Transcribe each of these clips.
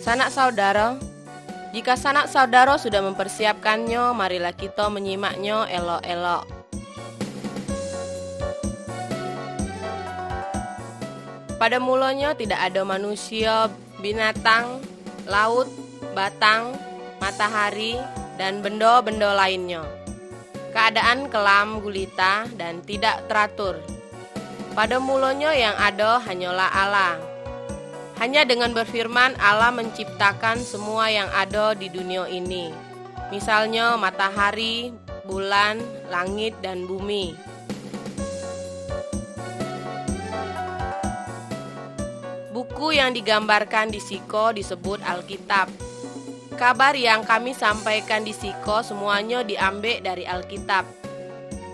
Sanak saudara, jika sanak saudara sudah mempersiapkannya, marilah kita menyimaknya elok-elok. Pada mulanya tidak ada manusia, binatang, laut, batang, matahari, dan benda-benda lainnya. Keadaan kelam, gulita, dan tidak teratur. Pada mulanya yang ada hanyalah Allah. Hanya dengan berfirman Allah menciptakan semua yang ada di dunia ini. Misalnya matahari, bulan, langit, dan bumi. Buku yang digambarkan di siko disebut Alkitab. Kabar yang kami sampaikan di siko semuanya diambil dari Alkitab.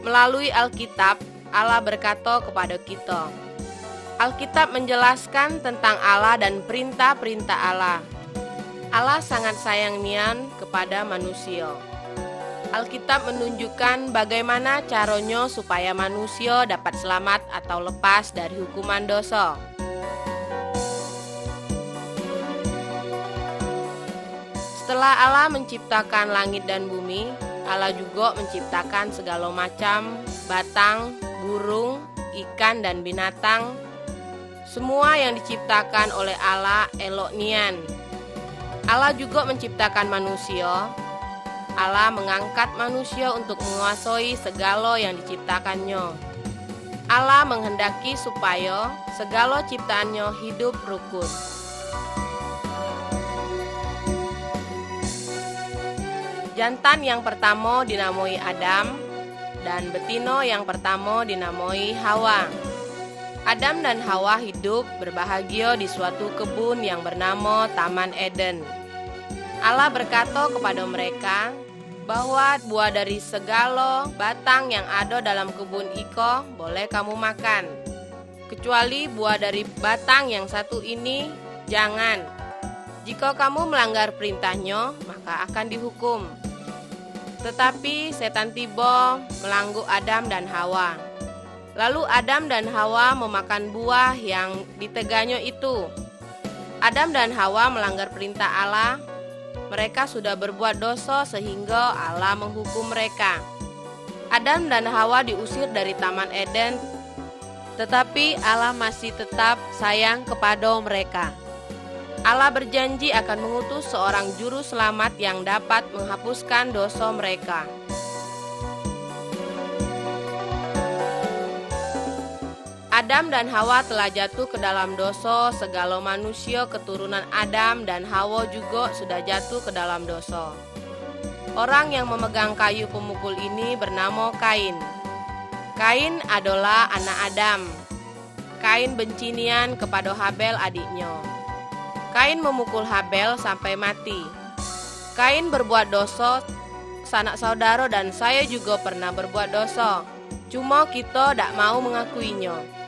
Melalui Alkitab, Allah berkata kepada kita. Alkitab menjelaskan tentang Allah dan perintah-perintah Allah. Allah sangat sayang nian kepada manusia. Alkitab menunjukkan bagaimana caranya supaya manusia dapat selamat atau lepas dari hukuman dosa. Setelah Allah menciptakan langit dan bumi, Allah juga menciptakan segala macam batang, burung, ikan, dan binatang. Semua yang diciptakan oleh Allah elok nian. Allah juga menciptakan manusia. Allah mengangkat manusia untuk menguasai segala yang diciptakannya. Allah menghendaki supaya segala ciptaannya hidup rukun. Jantan yang pertama dinamai Adam, dan betina yang pertama dinamai Hawa. Adam dan Hawa hidup berbahagia di suatu kebun yang bernama Taman Eden. Allah berkata kepada mereka bahwa buah dari segala batang yang ada dalam kebun iko boleh kamu makan. Kecuali buah dari batang yang satu ini, jangan. Jika kamu melanggar perintahnya, maka akan dihukum. Tetapi setan tiba melanggu Adam dan Hawa. Lalu Adam dan Hawa memakan buah yang diteganya itu. Adam dan Hawa melanggar perintah Allah. Mereka sudah berbuat dosa sehingga Allah menghukum mereka. Adam dan Hawa diusir dari Taman Eden, tetapi Allah masih tetap sayang kepada mereka. Allah berjanji akan mengutus seorang juru selamat yang dapat menghapuskan dosa mereka. Adam dan Hawa telah jatuh ke dalam dosa, segala manusia keturunan Adam dan Hawa juga sudah jatuh ke dalam dosa. Orang yang memegang kayu pemukul ini bernama Kain. Kain adalah anak Adam. Kain benci nian kepada Habel adiknya. Kain memukul Habel sampai mati. Kain berbuat dosa, sanak saudara dan saya juga pernah berbuat dosa. Cuma kita tidak mau mengakuinya.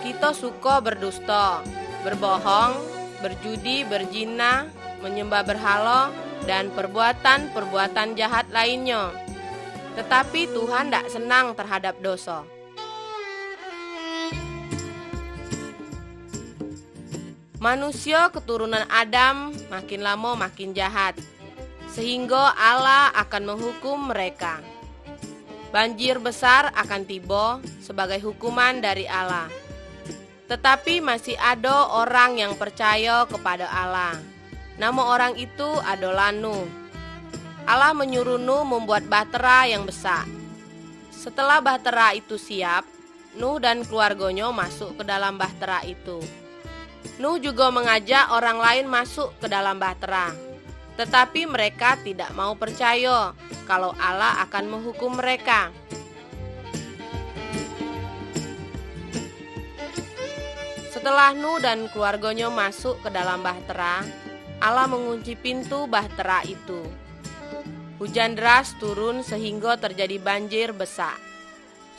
Kita suka berdusta, berbohong, berjudi, berzina, menyembah berhala, dan perbuatan-perbuatan jahat lainnya. Tetapi Tuhan tidak senang terhadap dosa. Manusia keturunan Adam makin lama makin jahat, sehingga Allah akan menghukum mereka. Banjir besar akan tiba sebagai hukuman dari Allah. Tetapi masih ada orang yang percaya kepada Allah. Nama orang itu adalah Nuh. Allah menyuruh Nuh membuat bahtera yang besar. Setelah bahtera itu siap, Nuh dan keluarganya masuk ke dalam bahtera itu. Nuh juga mengajak orang lain masuk ke dalam bahtera. Tetapi mereka tidak mau percaya kalau Allah akan menghukum mereka. Setelah Nuh dan keluarganya masuk ke dalam bahtera, Allah mengunci pintu bahtera itu. Hujan deras turun sehingga terjadi banjir besar.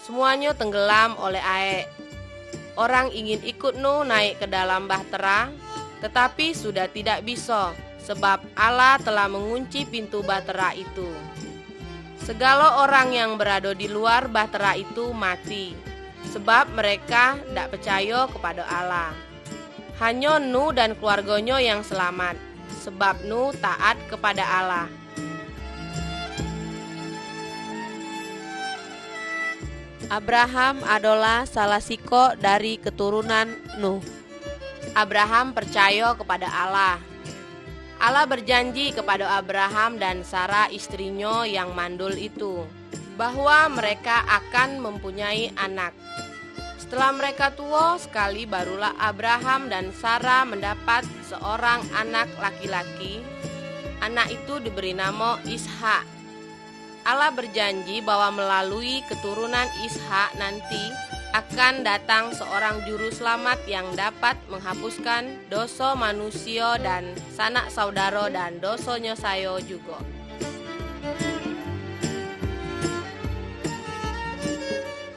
Semuanya tenggelam oleh air. Orang ingin ikut Nuh naik ke dalam bahtera, tetapi sudah tidak bisa, sebab Allah telah mengunci pintu bahtera itu. Segala orang yang berada di luar bahtera itu mati, sebab mereka tidak percaya kepada Allah. Hanya Nuh dan keluarganya yang selamat. sebab nu taat kepada Allah. Abraham adalah salah siko dari keturunan Nuh. Abraham percaya kepada Allah. Allah berjanji kepada Abraham dan Sarah istrinya yang mandul itu, bahwa mereka akan mempunyai anak. Setelah mereka tua sekali, barulah Abraham dan Sarah mendapat seorang anak laki-laki. Anak itu diberi nama Ishak. Allah berjanji bahwa melalui keturunan Ishak nanti akan datang seorang juru selamat yang dapat menghapuskan dosa manusia dan sanak saudara dan dosonya saya juga.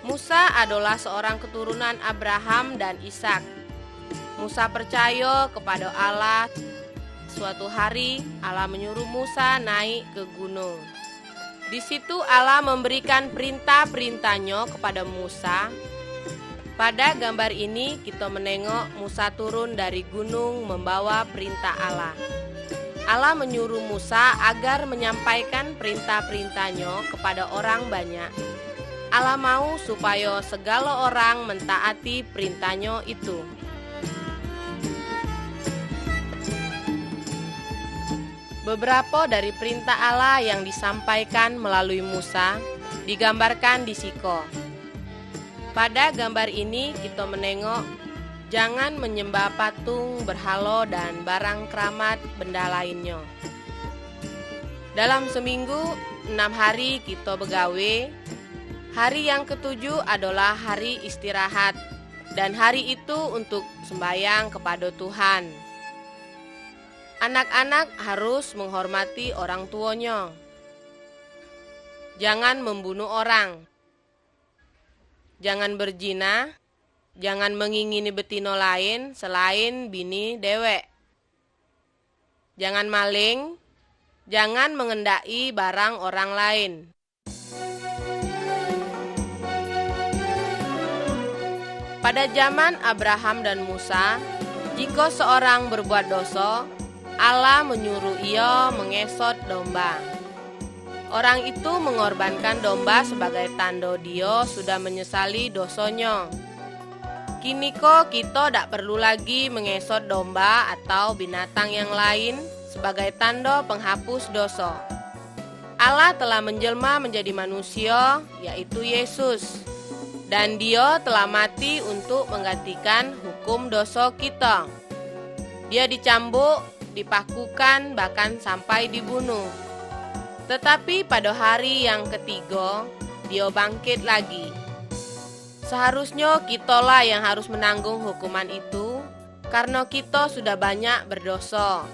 Musa adalah seorang keturunan Abraham dan Ishak. Musa percaya kepada Allah. Suatu hari Allah menyuruh Musa naik ke gunung. Di situ Allah memberikan perintah-perintahnya kepada Musa. Pada gambar ini kita menengok Musa turun dari gunung membawa perintah Allah. Allah menyuruh Musa agar menyampaikan perintah-perintahnya kepada orang banyak. Allah mau supaya segala orang mentaati perintahnya itu. Beberapa dari perintah Allah yang disampaikan melalui Musa digambarkan di siko. Pada gambar ini kita menengok jangan menyembah patung, berhala dan barang keramat benda lainnya. Dalam seminggu 6 hari kita begawe. Hari yang ketujuh adalah hari istirahat dan hari itu untuk sembahyang kepada Tuhan. Anak-anak harus menghormati orang tuanya. Jangan membunuh orang. Jangan berzina. Jangan mengingini betina lain selain bini dewek. Jangan maling. Jangan mengendai barang orang lain. Pada zaman Abraham dan Musa, jika seorang berbuat dosa, Allah menyuruh ia mengesot domba. Orang itu mengorbankan domba sebagai tanda dia sudah menyesali dosanya. Kiniko kita tidak perlu lagi mengesot domba atau binatang yang lain sebagai tanda penghapus dosa. Allah telah menjelma menjadi manusia, yaitu Yesus. Dan dia telah mati untuk menggantikan hukum dosa kita. Dia dicambuk, dipakukan, bahkan sampai dibunuh. Tetapi pada hari yang ketiga, dia bangkit lagi. Seharusnya kitalah yang harus menanggung hukuman itu, karena kita sudah banyak berdosa.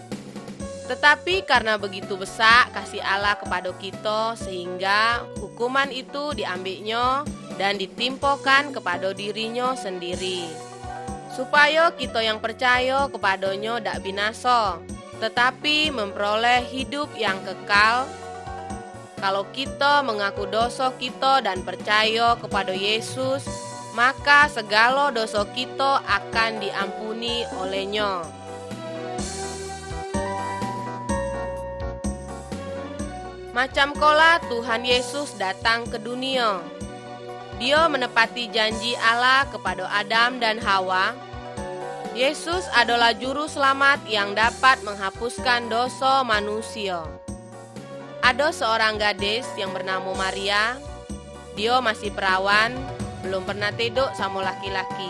Tetapi karena begitu besar kasih Allah kepada kita, sehingga hukuman itu diambilnya dan ditimpakan kepada dirinya sendiri. Supaya kita yang percaya kepadanya tidak binasa, tetapi memperoleh hidup yang kekal. Kalau kita mengaku dosa kita dan percaya kepada Yesus, maka segala dosa kita akan diampuni olehnya. Macam kola Tuhan Yesus datang ke dunia. Dia menepati janji Allah kepada Adam dan Hawa. Yesus adalah juru selamat yang dapat menghapuskan dosa manusia. Ada seorang gadis yang bernama Maria. Dia masih perawan, belum pernah tidur sama laki-laki.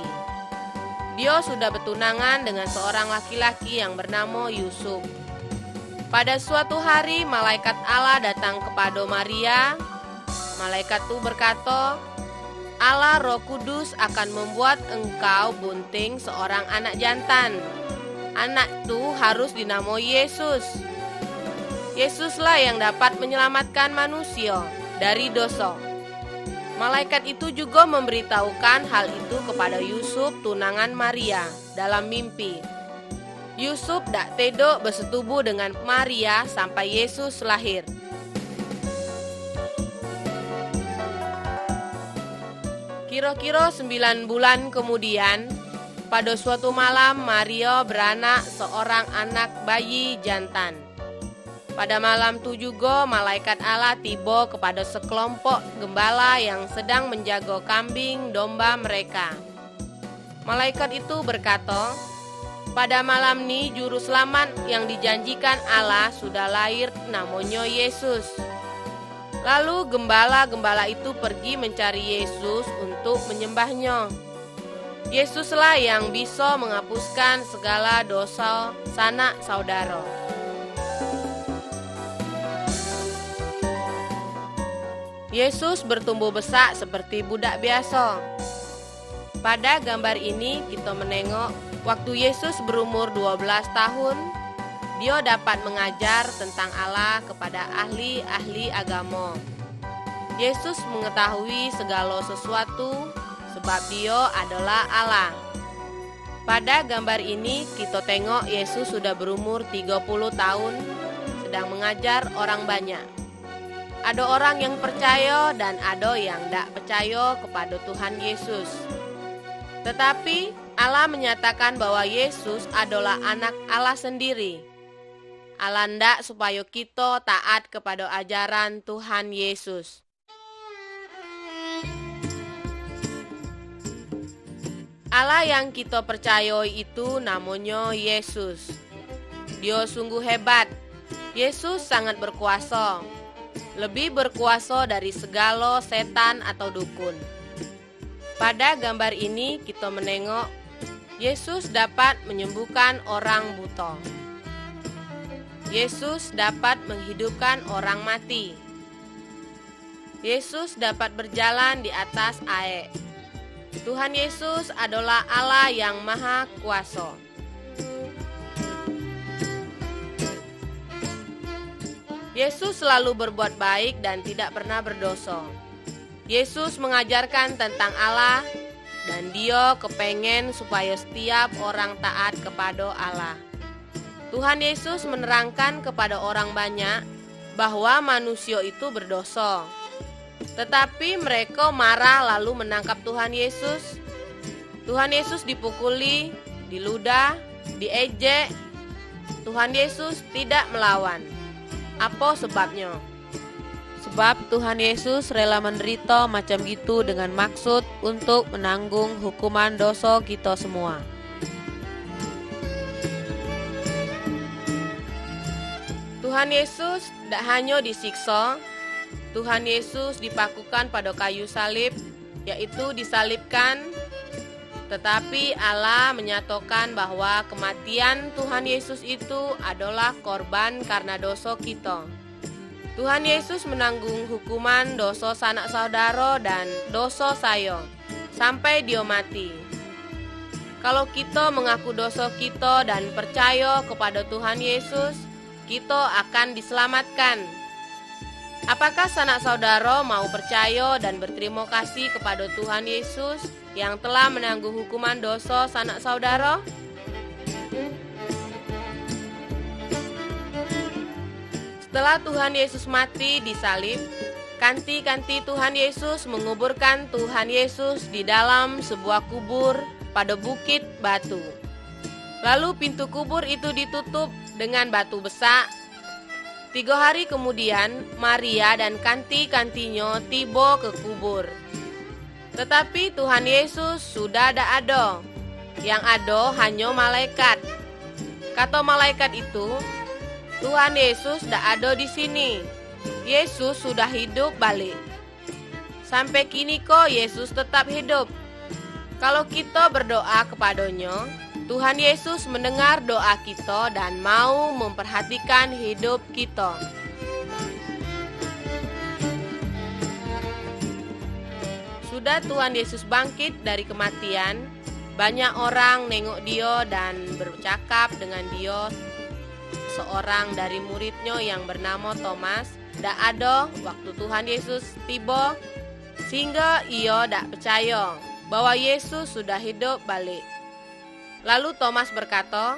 Dia sudah bertunangan dengan seorang laki-laki yang bernama Yusuf. Pada suatu hari malaikat Allah datang kepada Maria. Malaikat itu berkata, Allah Roh Kudus akan membuat engkau bunting seorang anak jantan. Anak itu harus dinamai Yesus. Yesuslah yang dapat menyelamatkan manusia dari dosa. Malaikat itu juga memberitahukan hal itu kepada Yusuf, tunangan Maria, dalam mimpi. Yusuf tidak tidur bersetubuh dengan Maria sampai Yesus lahir. Kira-kira 9 bulan kemudian, Pada suatu malam Maria beranak seorang anak bayi jantan. Pada malam itu juga malaikat Allah tiba kepada sekelompok gembala yang sedang menjaga kambing domba mereka. Malaikat itu berkata, pada malam ini juru selamat yang dijanjikan Allah sudah lahir, namanya Yesus. Lalu gembala-gembala itu pergi mencari Yesus untuk menyembahnya. Yesuslah yang bisa menghapuskan segala dosa sanak saudara. Yesus bertumbuh besar seperti budak biasa. Pada gambar ini kita menengok waktu Yesus berumur 12 tahun, dia dapat mengajar tentang Allah kepada ahli-ahli agama. Yesus mengetahui segala sesuatu sebab dia adalah Allah. Pada gambar ini kita tengok Yesus sudah berumur 30 tahun, sedang mengajar orang banyak. Ada orang yang percaya dan ada yang tidak percaya kepada Tuhan Yesus. Tetapi Allah menyatakan bahwa Yesus adalah anak Allah sendiri. Allah hendak supaya kita taat kepada ajaran Tuhan Yesus. Allah yang kita percayai itu namanya Yesus. Dia sungguh hebat. Yesus sangat berkuasa. Lebih berkuasa dari segala setan atau dukun. Pada gambar ini kita menengok Yesus dapat menyembuhkan orang buta. Yesus dapat menghidupkan orang mati. Yesus dapat berjalan di atas air. Tuhan Yesus adalah Allah yang Maha Kuasa. Yesus selalu berbuat baik dan tidak pernah berdosa. Yesus mengajarkan tentang Allah dan Dia kepengen supaya setiap orang taat kepada Allah. Tuhan Yesus menerangkan kepada orang banyak bahwa manusia itu berdosa. Tetapi mereka marah lalu menangkap Tuhan Yesus. Tuhan Yesus dipukuli, diludah, diejek. Tuhan Yesus tidak melawan. Apa sebabnya? Sebab Tuhan Yesus rela menderita macam gitu dengan maksud untuk menanggung hukuman dosa kita semua. Tuhan Yesus tidak hanya disiksa, Tuhan Yesus dipakukan pada kayu salib, yaitu disalibkan, tetapi Allah menyatakan bahwa kematian Tuhan Yesus itu adalah korban karena dosa kita. Tuhan Yesus menanggung hukuman dosa sanak saudara dan dosa saya, sampai Dia mati. Kalau kita mengaku dosa kita dan percaya kepada Tuhan Yesus, kita akan diselamatkan. Apakah sanak saudara mau percaya dan berterima kasih kepada Tuhan Yesus yang telah menanggung hukuman dosa sanak saudara? Setelah Tuhan Yesus mati di salib, kanti-kanti Tuhan Yesus menguburkan Tuhan Yesus di dalam sebuah kubur pada bukit batu. Lalu pintu kubur itu ditutup dengan batu besar. 3 hari kemudian, Maria dan kanti-kantinya tiba ke kubur. Tetapi Tuhan Yesus sudah tidak ada. Yang ada hanya malaikat. Kata malaikat itu, Tuhan Yesus tidak ada di sini. Yesus sudah hidup balik. Sampai kini kok Yesus tetap hidup. Kalau kita berdoa kepadanya, Tuhan Yesus mendengar doa kita dan mau memperhatikan hidup kita. Sudah Tuhan Yesus bangkit dari kematian, banyak orang nengok Dia dan bercakap dengan Dia. Seorang dari muridnya yang bernama Thomas tidak ada waktu Tuhan Yesus tiba, sehingga ia tidak percaya bahwa Yesus sudah hidup balik. Lalu Thomas berkata,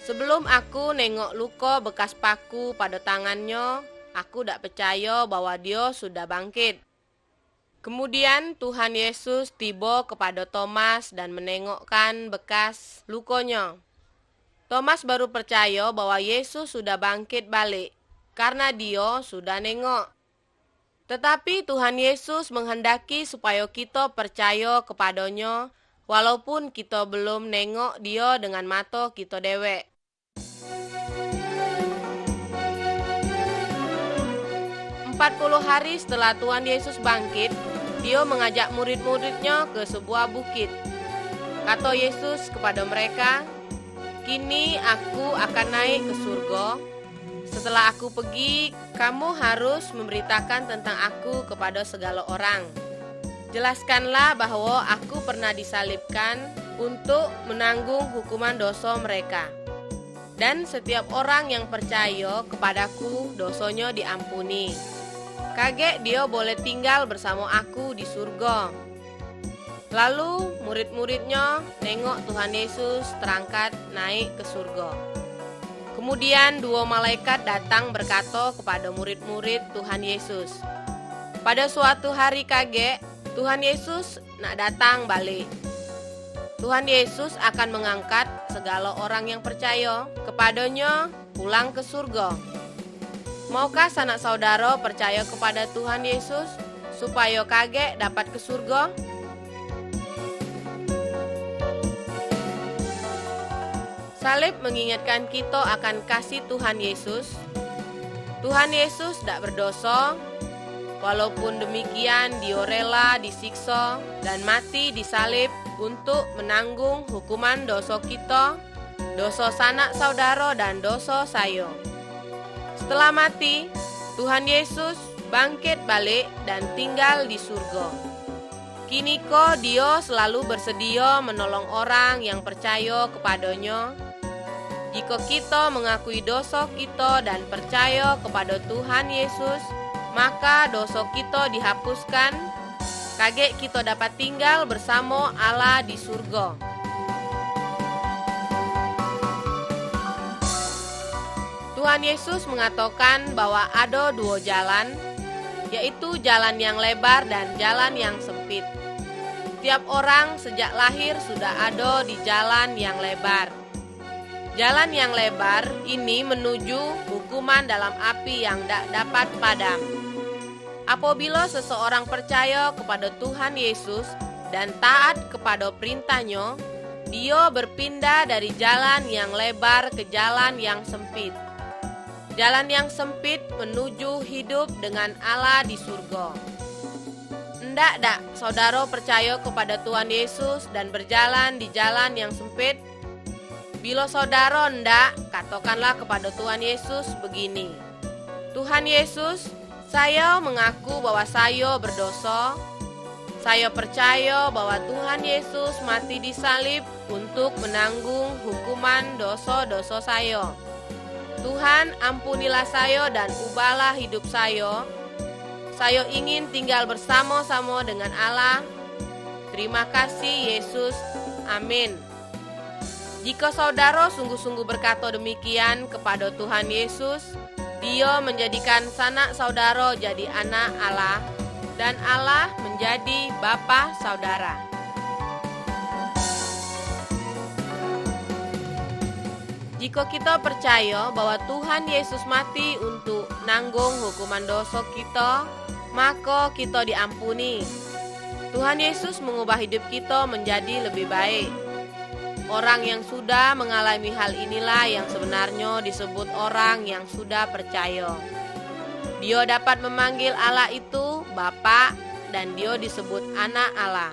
sebelum aku nengok luka bekas paku pada tangannya, aku tidak percaya bahwa Dia sudah bangkit. Kemudian Tuhan Yesus tiba kepada Thomas dan menengokkan bekas lukonya. Thomas baru percaya bahwa Yesus sudah bangkit balik, karena dia sudah nengok. Tetapi Tuhan Yesus menghendaki supaya kita percaya kepadanya, walaupun kita belum nengok dia dengan mata kita dewek. Empat 40 hari setelah Tuhan Yesus bangkit, dia mengajak murid-muridnya ke sebuah bukit. Kata Yesus kepada mereka, "Kini aku akan naik ke surga. Setelah aku pergi, kamu harus memberitakan tentang aku kepada segala orang. Jelaskanlah bahwa aku pernah disalibkan untuk menanggung hukuman dosa mereka. Dan setiap orang yang percaya kepadaku, dosanya diampuni. Kaget dia boleh tinggal bersama aku di surga." Lalu murid-muridnya nengok Tuhan Yesus terangkat naik ke surga. Kemudian 2 malaikat datang berkata kepada murid-murid Tuhan Yesus, "Pada suatu hari kaget, Tuhan Yesus nak datang balik. Tuhan Yesus akan mengangkat segala orang yang percaya kepadanya pulang ke surga. Maukah sanak saudara percaya kepada Tuhan Yesus supaya kaget dapat ke surga?" Salib mengingatkan kita akan kasih Tuhan Yesus. Tuhan Yesus tidak berdosa, walaupun demikian dia rela disiksa dan mati di salib untuk menanggung hukuman dosa kita, dosa sanak saudara dan dosa saya. Setelah mati, Tuhan Yesus bangkit balik dan tinggal di surga. Kini dia selalu bersedia menolong orang yang percaya kepadanya. Jika kita mengakui dosa kita dan percaya kepada Tuhan Yesus, maka dosa kita dihapuskan. Kaget kita dapat tinggal bersama Allah di surga. Tuhan Yesus mengatakan bahwa ada 2 jalan, yaitu jalan yang lebar dan jalan yang sempit. Tiap orang sejak lahir sudah ada di jalan yang lebar. Jalan yang lebar ini menuju hukuman dalam api yang tak dapat padam. Apabila seseorang percaya kepada Tuhan Yesus dan taat kepada perintahnya, dia berpindah dari jalan yang lebar ke jalan yang sempit. Jalan yang sempit menuju hidup dengan Allah di surga. Ndak saudara percaya kepada Tuhan Yesus dan berjalan di jalan yang sempit? Bila saudara ndak, katakanlah kepada Tuhan Yesus begini, "Tuhan Yesus, saya mengaku bahwa saya berdosa. Saya percaya bahwa Tuhan Yesus mati di salib untuk menanggung hukuman dosa-dosa saya. Tuhan, ampunilah saya dan ubahlah hidup saya. Saya ingin tinggal bersama-sama dengan Allah. Terima kasih Yesus. Amin." Jika saudara sungguh-sungguh berkata demikian kepada Tuhan Yesus, Dia menjadikan sanak saudara jadi anak Allah, dan Allah menjadi bapa saudara. Jika kita percaya bahwa Tuhan Yesus mati untuk nanggung hukuman dosa kita, maka kita diampuni. Tuhan Yesus mengubah hidup kita menjadi lebih baik. Orang yang sudah mengalami hal inilah yang sebenarnya disebut orang yang sudah percaya. Dia dapat memanggil Allah itu Bapa, dan dia disebut anak Allah.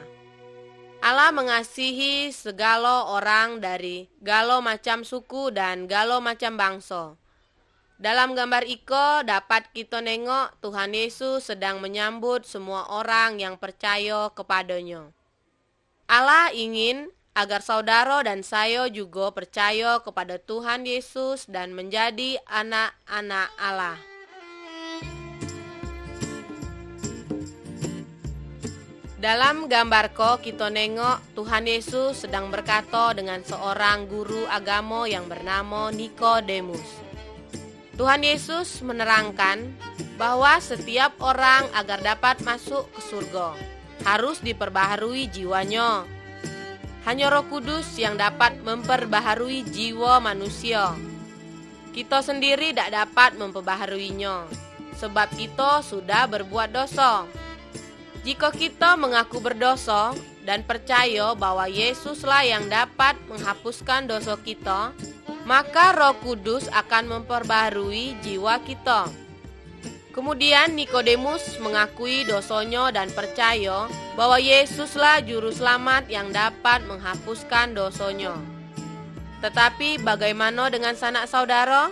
Allah mengasihi segala orang dari segala macam suku dan segala macam bangsa. Dalam gambar iko dapat kita nengok Tuhan Yesus sedang menyambut semua orang yang percaya kepadanya. Allah ingin agar saudara dan saya juga percaya kepada Tuhan Yesus dan menjadi anak-anak Allah. Dalam gambarko kita nengok Tuhan Yesus sedang berkata dengan seorang guru agama yang bernama Nikodemus. Tuhan Yesus menerangkan bahwa setiap orang agar dapat masuk ke surga harus diperbaharui jiwanya. Hanya Roh Kudus yang dapat memperbaharui jiwa manusia. Kita sendiri tidak dapat memperbaharuinya, sebab kita sudah berbuat dosa. Jika kita mengaku berdosa dan percaya bahwa Yesuslah yang dapat menghapuskan dosa kita, maka Roh Kudus akan memperbaharui jiwa kita. Kemudian Nikodemus mengakui dosanya dan percaya bahwa Yesuslah juru selamat yang dapat menghapuskan dosanya. Tetapi bagaimana dengan sanak saudara?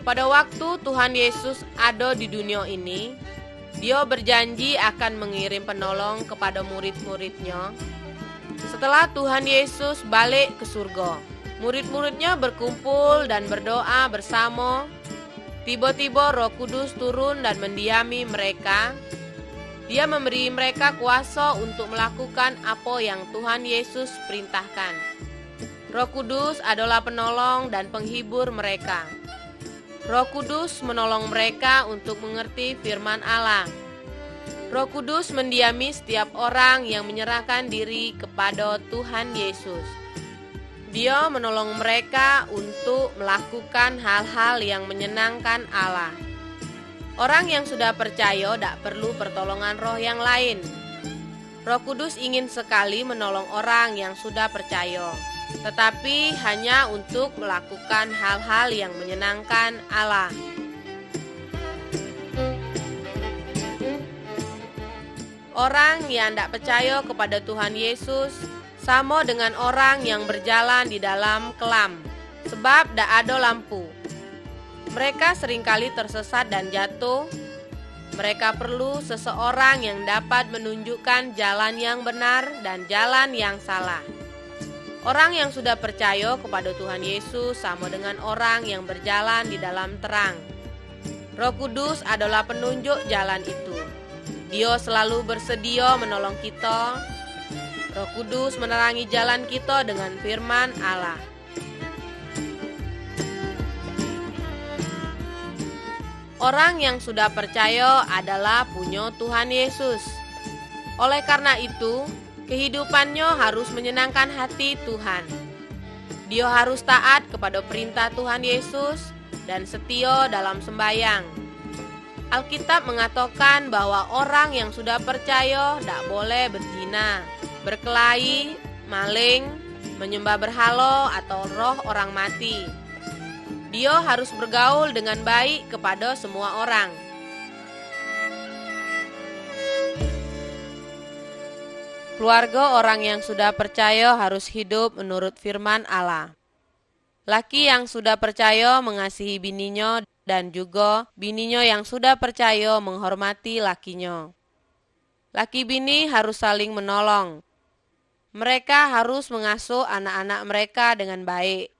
Pada waktu Tuhan Yesus ada di dunia ini, Dia berjanji akan mengirim penolong kepada murid-muridnya. Setelah Tuhan Yesus balik ke surga, murid-muridnya berkumpul dan berdoa bersama. Tiba-tiba Roh Kudus turun dan mendiami mereka. Dia memberi mereka kuasa untuk melakukan apa yang Tuhan Yesus perintahkan. Roh Kudus adalah penolong dan penghibur mereka. Roh Kudus menolong mereka untuk mengerti firman Allah. Roh Kudus mendiami setiap orang yang menyerahkan diri kepada Tuhan Yesus. Dia menolong mereka untuk melakukan hal-hal yang menyenangkan Allah. Orang yang sudah percaya tidak perlu pertolongan roh yang lain. Roh Kudus ingin sekali menolong orang yang sudah percaya, tetapi hanya untuk melakukan hal-hal yang menyenangkan Allah. Orang yang tidak percaya kepada Tuhan Yesus sama dengan orang yang berjalan di dalam kelam, sebab tidak ada lampu. Mereka seringkali tersesat dan jatuh. Mereka perlu seseorang yang dapat menunjukkan jalan yang benar dan jalan yang salah. Orang yang sudah percaya kepada Tuhan Yesus sama dengan orang yang berjalan di dalam terang. Roh Kudus adalah penunjuk jalan itu. Dia selalu bersedia menolong kita. Roh Kudus menerangi jalan kita dengan firman Allah. Orang yang sudah percaya adalah punya Tuhan Yesus. Oleh karena itu, kehidupannya harus menyenangkan hati Tuhan. Dia harus taat kepada perintah Tuhan Yesus dan setia dalam sembahyang. Alkitab mengatakan bahwa orang yang sudah percaya tidak boleh berzina, berkelahi, maling, menyembah berhala atau roh orang mati. Dia harus bergaul dengan baik kepada semua orang. Keluarga orang yang sudah percaya harus hidup menurut firman Allah. Laki yang sudah percaya mengasihi bininya dan juga bininya yang sudah percaya menghormati lakinya. Laki bini harus saling menolong. Mereka harus mengasuh anak-anak mereka dengan baik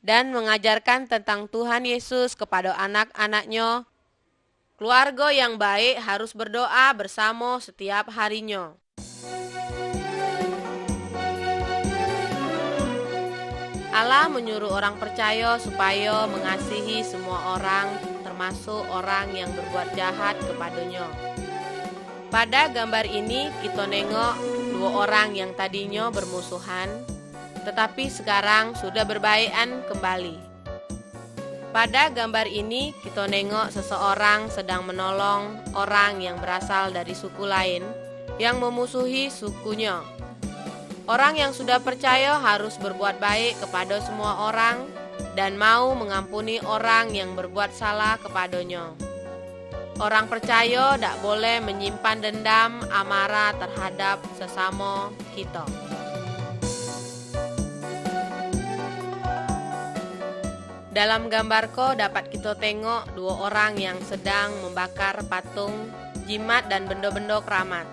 dan mengajarkan tentang Tuhan Yesus kepada anak-anaknya. Keluarga yang baik harus berdoa bersama setiap harinya. Allah menyuruh orang percaya supaya mengasihi semua orang, termasuk orang yang berbuat jahat kepadanya. Pada gambar ini kita nengok dua orang yang tadinya bermusuhan, tetapi sekarang sudah berbaikan kembali. Pada gambar ini kita nengok seseorang sedang menolong orang yang berasal dari suku lain yang memusuhi sukunya. Orang yang sudah percaya harus berbuat baik kepada semua orang dan mau mengampuni orang yang berbuat salah kepadanya. Orang percaya tidak boleh menyimpan dendam, amarah terhadap sesama kita. Dalam gambarko dapat kita tengok dua orang yang sedang membakar patung, jimat dan benda-benda keramat.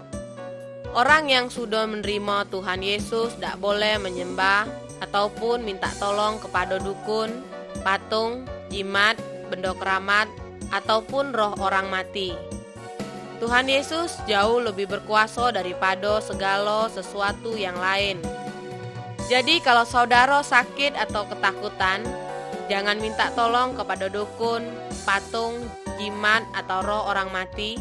Orang yang sudah menerima Tuhan Yesus tidak boleh menyembah ataupun minta tolong kepada dukun, patung, jimat, benda keramat, ataupun roh orang mati. Tuhan Yesus jauh lebih berkuasa daripada segala sesuatu yang lain. Jadi kalau saudara sakit atau ketakutan, jangan minta tolong kepada dukun, patung, jimat, atau roh orang mati.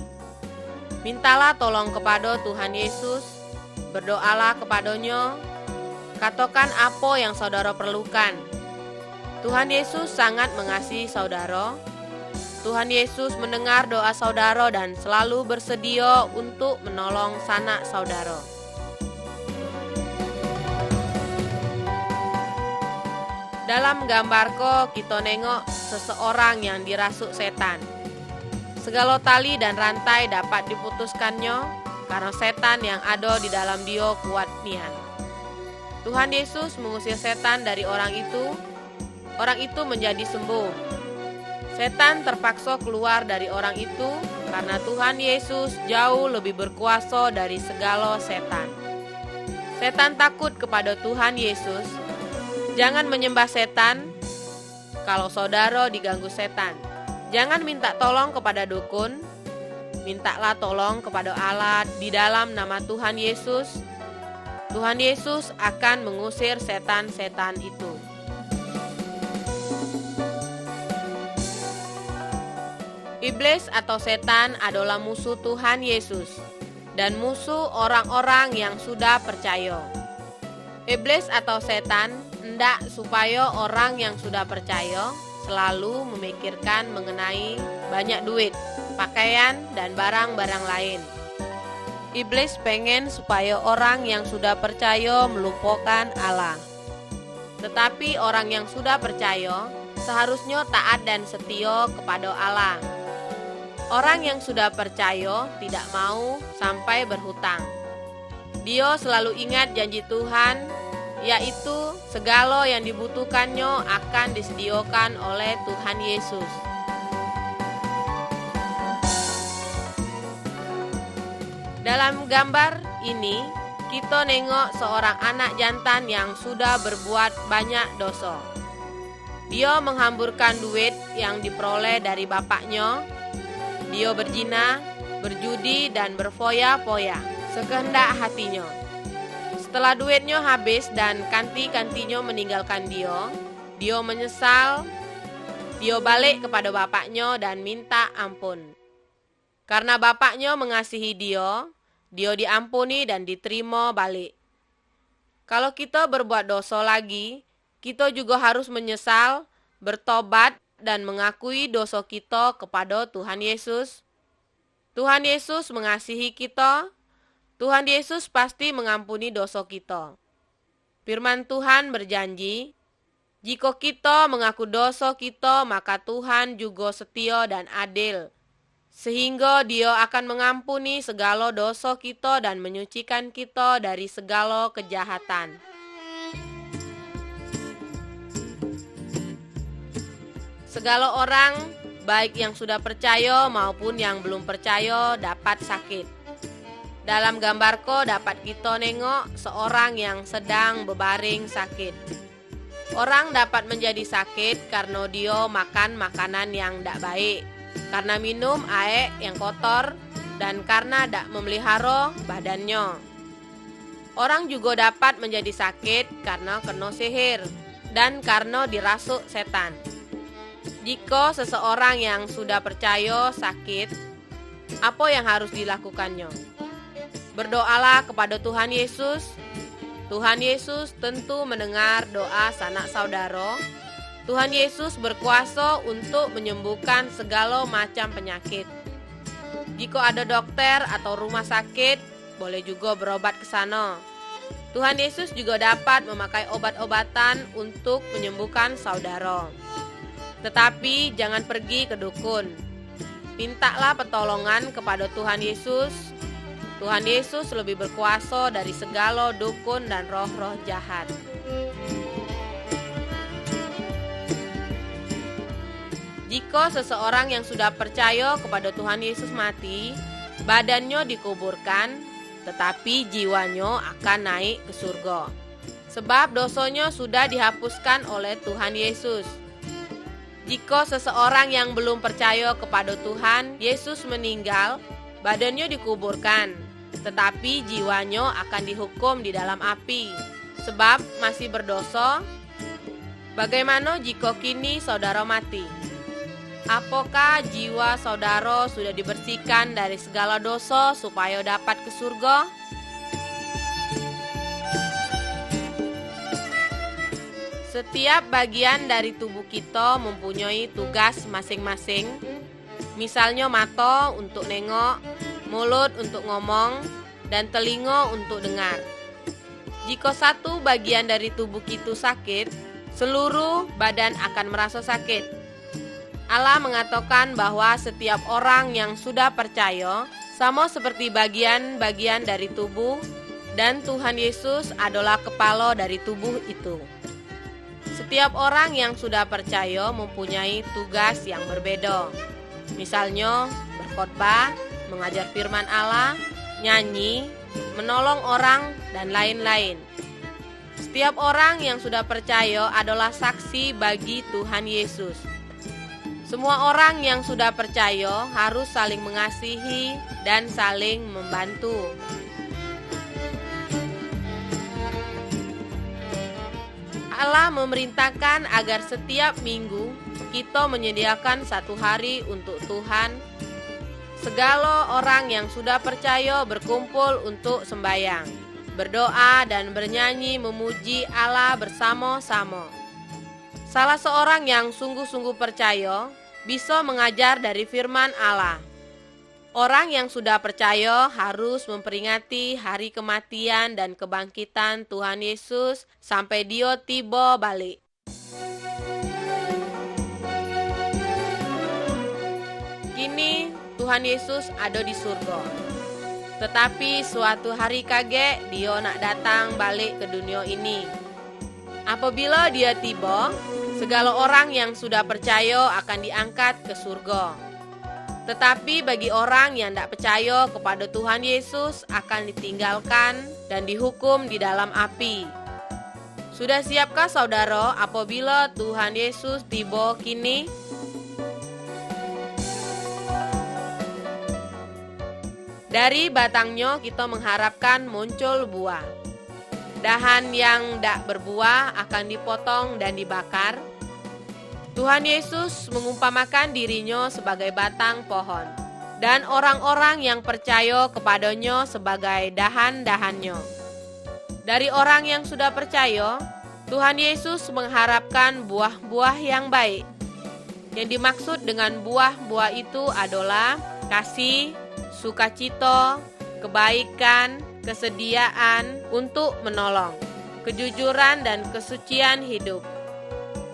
Mintalah tolong kepada Tuhan Yesus, berdoalah kepadanya, katakan apa yang saudara perlukan. Tuhan Yesus sangat mengasihi saudara. Tuhan Yesus mendengar doa saudara dan selalu bersedia untuk menolong sanak saudara. Dalam gambarko kita nengok seseorang yang dirasuk setan. Segala tali dan rantai dapat diputuskannya karena setan yang ada di dalam dia kuat nian. Tuhan Yesus mengusir setan dari orang itu menjadi sembuh. Setan terpaksa keluar dari orang itu karena Tuhan Yesus jauh lebih berkuasa dari segala setan. Setan takut kepada Tuhan Yesus. Jangan menyembah setan kalau saudara diganggu setan. Jangan minta tolong kepada dukun. Mintalah tolong kepada Allah di dalam nama Tuhan Yesus. Tuhan Yesus akan mengusir setan-setan itu. Iblis atau setan adalah musuh Tuhan Yesus dan musuh orang-orang yang sudah percaya. Iblis atau setan hendak supaya orang yang sudah percaya selalu memikirkan mengenai banyak duit, pakaian, dan barang-barang lain. Iblis pengen supaya orang yang sudah percaya melupakan Allah. Tetapi orang yang sudah percaya seharusnya taat dan setia kepada Allah. Orang yang sudah percaya tidak mau sampai berhutang. Dia selalu ingat janji Tuhan, yaitu segala yang dibutuhkannya akan disediakan oleh Tuhan Yesus. Dalam gambar ini, kita nengok seorang anak jantan yang sudah berbuat banyak dosa. Dia menghamburkan duit yang diperoleh dari bapaknya. Dia berzina, berjudi, dan berfoya-foya sekehendak hatinya. Setelah duitnya habis dan kanti-kantinya meninggalkan dia menyesal. Dia balik kepada bapaknya dan minta ampun. Karena bapaknya mengasihi dia diampuni dan diterima balik. Kalau kita berbuat dosa lagi, kita juga harus menyesal, bertobat, dan mengakui dosa kita kepada Tuhan Yesus. Tuhan Yesus mengasihi kita. Tuhan Yesus pasti mengampuni dosa kita. Firman Tuhan berjanji, jika kita mengaku dosa kita, maka Tuhan juga setia dan adil, sehingga Dia akan mengampuni segala dosa kita dan menyucikan kita dari segala kejahatan. Segala orang, baik yang sudah percaya maupun yang belum percaya, dapat sakit. Dalam gambarko dapat kita nengok seorang yang sedang berbaring sakit. Orang dapat menjadi sakit karena dia makan makanan yang tidak baik, karena minum air yang kotor, dan karena tidak memelihara badannya. Orang juga dapat menjadi sakit karena kena sihir dan karena dirasuk setan. Jika seseorang yang sudah percaya sakit, apa yang harus dilakukannya? Berdoalah kepada Tuhan Yesus. Tuhan Yesus tentu mendengar doa sanak saudara. Tuhan Yesus berkuasa untuk menyembuhkan segala macam penyakit. Jika ada dokter atau rumah sakit, boleh juga berobat ke sana. Tuhan Yesus juga dapat memakai obat-obatan untuk menyembuhkan saudara. Tetapi jangan pergi ke dukun. Mintalah pertolongan kepada Tuhan Yesus. Tuhan Yesus lebih berkuasa dari segala dukun dan roh-roh jahat. Jika seseorang yang sudah percaya kepada Tuhan Yesus mati, badannya dikuburkan, tetapi jiwanya akan naik ke surga. Sebab dosanya sudah dihapuskan oleh Tuhan Yesus. Jika seseorang yang belum percaya kepada Tuhan Yesus meninggal, badannya dikuburkan, tetapi jiwanya akan dihukum di dalam api. sebab masih berdosa? Bagaimana jika kini saudara mati? Apakah jiwa saudara sudah dibersihkan dari segala dosa supaya dapat ke surga? Setiap bagian dari tubuh kita mempunyai tugas masing-masing. Misalnya mata untuk nengok, mulut untuk ngomong, dan telinga untuk dengar. Jika satu bagian dari tubuh kita sakit, seluruh badan akan merasa sakit. Allah mengatakan bahwa setiap orang yang sudah percaya sama seperti bagian-bagian dari tubuh, dan Tuhan Yesus adalah kepala dari tubuh itu. Setiap orang yang sudah percaya mempunyai tugas yang berbeda. Misalnya berkhotbah, mengajar firman Allah, nyanyi, menolong orang, dan lain-lain. Setiap orang yang sudah percaya adalah saksi bagi Tuhan Yesus. Semua orang yang sudah percaya harus saling mengasihi dan saling membantu. Allah memerintahkan agar setiap minggu kita menyediakan satu hari untuk Tuhan. Segala orang yang sudah percaya berkumpul untuk sembahyang, berdoa dan bernyanyi memuji Allah bersama-sama. Salah seorang yang sungguh-sungguh percaya bisa mengajar dari firman Allah. Orang yang sudah percaya harus memperingati hari kematian dan kebangkitan Tuhan Yesus sampai Dia tiba balik. Kini Tuhan Yesus ada di surga. Tetapi suatu hari kaget Dia nak datang balik ke dunia ini. Apabila Dia tiba, segala orang yang sudah percaya akan diangkat ke surga. Tetapi bagi orang yang tidak percaya kepada Tuhan Yesus akan ditinggalkan dan dihukum di dalam api. Sudah siapkah saudara apabila Tuhan Yesus tiba kini? Dari batangnya kita mengharapkan muncul buah. Dahan yang tidak berbuah akan dipotong dan dibakar. Tuhan Yesus mengumpamakan dirinya sebagai batang pohon, dan orang-orang yang percaya kepadanya sebagai dahan-dahannya. Dari orang yang sudah percaya, Tuhan Yesus mengharapkan buah-buah yang baik. Yang dimaksud dengan buah-buah itu adalah kasih, sukacita, kebaikan, kesediaan untuk menolong, kejujuran dan kesucian hidup.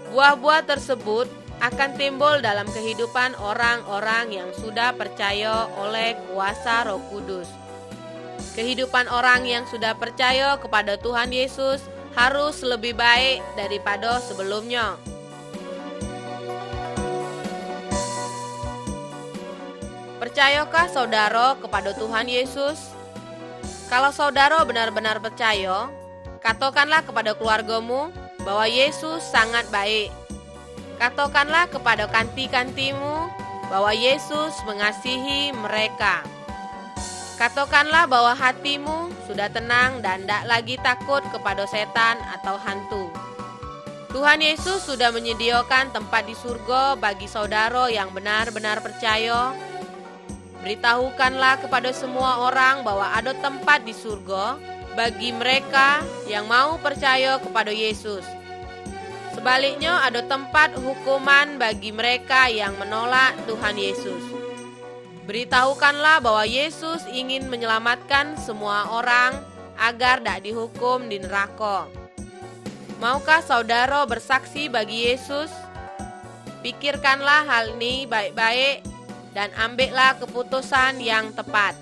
Buah-buah tersebut akan timbul dalam kehidupan orang-orang yang sudah percaya oleh kuasa Roh Kudus. Kehidupan orang yang sudah percaya kepada Tuhan Yesus harus lebih baik daripada sebelumnya. Percayakah saudara kepada Tuhan Yesus? Kalau saudara benar-benar percaya, katakanlah kepada keluargamu bahwa Yesus sangat baik. Katakanlah kepada kanti-kantimu bahwa Yesus mengasihi mereka. Katakanlah bahwa hatimu sudah tenang dan tidak lagi takut kepada setan atau hantu. Tuhan Yesus sudah menyediakan tempat di surga bagi saudara yang benar-benar percaya. Beritahukanlah kepada semua orang bahwa ada tempat di surga bagi mereka yang mau percaya kepada Yesus. Sebaliknya ada tempat hukuman bagi mereka yang menolak Tuhan Yesus. Beritahukanlah bahwa Yesus ingin menyelamatkan semua orang agar tidak dihukum di neraka. Maukah saudara bersaksi bagi Yesus? Pikirkanlah hal ini baik-baik dan ambillah keputusan yang tepat.